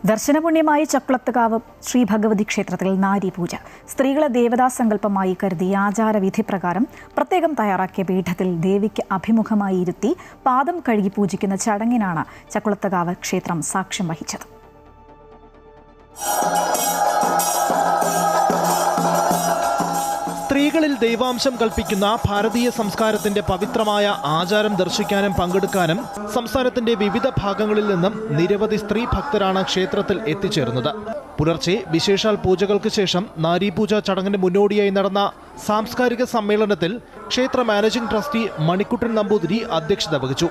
ദർശനപുണ്യമായി ചക്കുളത്തുകാവ് ശ്രീ ഭഗവതി ക്ഷേത്രത്തിൽ നാരീപൂജ. സ്ത്രീകളെ ദേവതാ സങ്കല്പമായി കരുതി ആചാരവിധി പ്രകാരം പ്രത്യേകം തയ്യാറാക്കിയ പീഠത്തിൽ ദേവിക്ക് അഭിമുഖമായി ഇരുത്തി പാദം കഴുകി പൂജിക്കുന്ന ചടങ്ങിനാണ് ചക്കുളത്തുകാവ് ക്ഷേത്രം സാക്ഷ്യം വഹിച്ചത്. സ്ത്രീകളിൽ ദൈവാംശം കൽപ്പിക്കുന്ന ഭാരതീയ സംസ്കാരത്തിന്റെ പവിത്രമായ ആചാരം ദർശിക്കാനും പങ്കെടുക്കാനും സംസ്ഥാനത്തിന്റെ വിവിധ ഭാഗങ്ങളിൽ നിന്നും നിരവധി സ്ത്രീ ഭക്തരാണ് ക്ഷേത്രത്തിൽ എത്തിച്ചേർന്നത്. പുലർച്ചെ വിശേഷാൽ പൂജകൾക്ക് ശേഷം നാരീപൂജ ചടങ്ങിന് മുന്നോടിയായി നടന്ന സാംസ്കാരിക സമ്മേളനത്തിൽ ക്ഷേത്ര മാനേജിംഗ് ട്രസ്റ്റി മണിക്കുട്ടൻ നമ്പൂതിരി അധ്യക്ഷത വഹിച്ചു.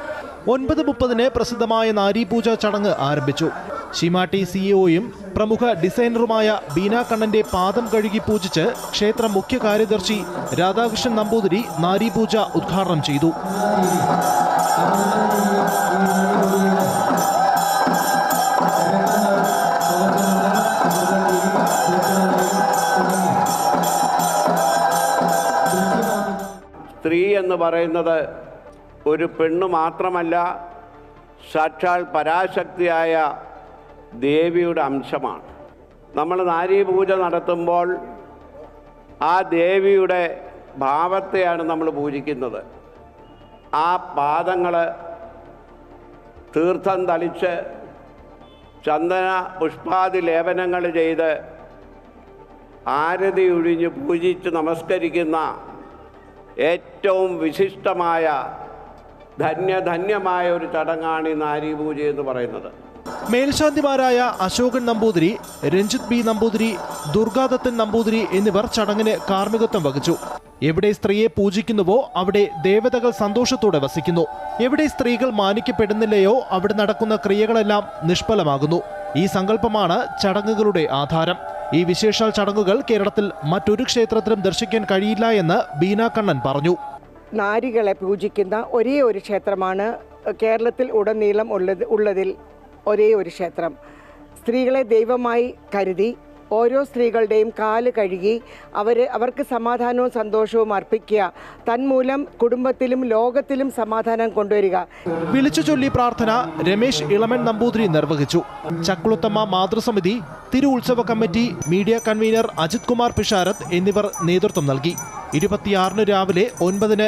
9:30 പ്രസിദ്ധമായ നാരീപൂജ ചടങ്ങ് ആരംഭിച്ചു. ശിമാട്ടി സിഇഒയും പ്രമുഖ ഡിസൈനറുമായ ബീന കണ്ണന്റെ പാദം കഴുകി പൂജിച്ച് ക്ഷേത്ര മുഖ്യ കാര്യദർശി രാധാകൃഷ്ണൻ നമ്പൂതിരി നാരീപൂജ ഉദ്ഘാടനം ചെയ്തു. സ്ത്രീ എന്ന് പറയുന്നത് ഒരു പെണ്ണ് മാത്രമല്ല, സാക്ഷാൽ പരാശക്തിയായ ദേവിയുടെ അംശമാണ്. നമ്മൾ നാരീപൂജ നടത്തുമ്പോൾ ആ ദേവിയുടെ ഭാവത്തെയാണ് നമ്മൾ പൂജിക്കുന്നത്. ആ പാദങ്ങൾ തീർത്ഥം തളിച്ച് ചന്ദന പുഷ്പാദി ലേപനങ്ങൾ ചെയ്ത് ആരതി ഒഴിഞ്ഞ് പൂജിച്ച് നമസ്കരിക്കുന്ന ഏറ്റവും വിശിഷ്ടമായ ധന്യമായ ഒരു ചടങ്ങാണ് ഈ നാരീപൂജ എന്ന് പറയുന്നത്. മേൽശാന്തിമാരായ അശോകൻ നമ്പൂതിരി, രഞ്ജിത് ബി നമ്പൂതിരി, ദുർഗാദത്തൻ നമ്പൂതിരി എന്നിവർ ചടങ്ങിന് കാർമ്മികത്വം വഹിച്ചു. എവിടെ സ്ത്രീയെ പൂജിക്കുന്നുവോ അവിടെ ദേവതകൾ സന്തോഷത്തോടെ വസിക്കുന്നു. എവിടെ സ്ത്രീകൾ മാനിക്കപ്പെടുന്നില്ലയോ അവിടെ നടക്കുന്ന ക്രിയകളെല്ലാം നിഷ്ഫലമാകുന്നു. ഈ സങ്കല്പമാണ് ചടങ്ങുകളുടെ ആധാരം. ഈ വിശേഷാൽ ചടങ്ങുകൾ കേരളത്തിൽ മറ്റൊരു ക്ഷേത്രത്തിലും ദർശിക്കാൻ കഴിയില്ല എന്ന് ബീന കണ്ണൻ പറഞ്ഞു. നാരികളെ പൂജിക്കുന്ന ഒരേ ഒരു ക്ഷേത്രമാണ് കേരളത്തിൽ ഉടനീളം ഉള്ളതിൽ ഒരേ ഒരു ക്ഷേത്രം. സ്ത്രീകളെ ദൈവമായി കരുതി ഓരോ സ്ത്രീകളുടെയും കാല് കഴുകി അവർക്ക് സമാധാനവും സന്തോഷവും അർപ്പിക്കുക. തന്മൂലം കുടുംബത്തിലും ലോകത്തിലും സമാധാനം കൊണ്ടുവരിക. വിളിച്ചു ചൊല്ലി പ്രാർത്ഥന രമേശ് ഇളമൻ നമ്പൂതിരി നിർവഹിച്ചു. ചക്കുളത്തമ്മ മാതൃസമിതി, തിരു ഉത്സവ committee, media convener Ajith Kumar Pisharath എന്നിവർ നേതൃത്വം നൽകി. 26 രാവിലെ 9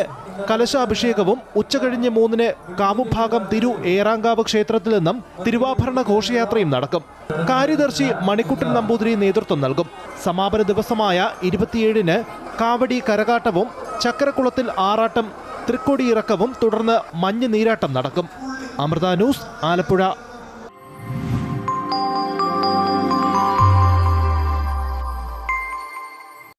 കലശാഭിഷേകവും ഉച്ചകഴിഞ്ഞ് 3 കാവുഭാഗം തിരു ഏറാങ്കാവ് ക്ഷേത്രത്തിൽ നിന്നും തിരുവാഭരണ ഘോഷയാത്രയും നടക്കും. കാര്യദർശി മണിക്കുട്ടൻ നമ്പൂതിരി നേതൃത്വം നൽകും. സമാപന ദിവസമായ 27 കാവടി കരകാട്ടവും ചക്കരക്കുളത്തിൽ ആറാട്ടം തൃക്കൊടിയിറക്കവും തുടർന്ന് മഞ്ഞ് നീരാട്ടം നടക്കും. അമൃത ന്യൂസ്, ആലപ്പുഴ.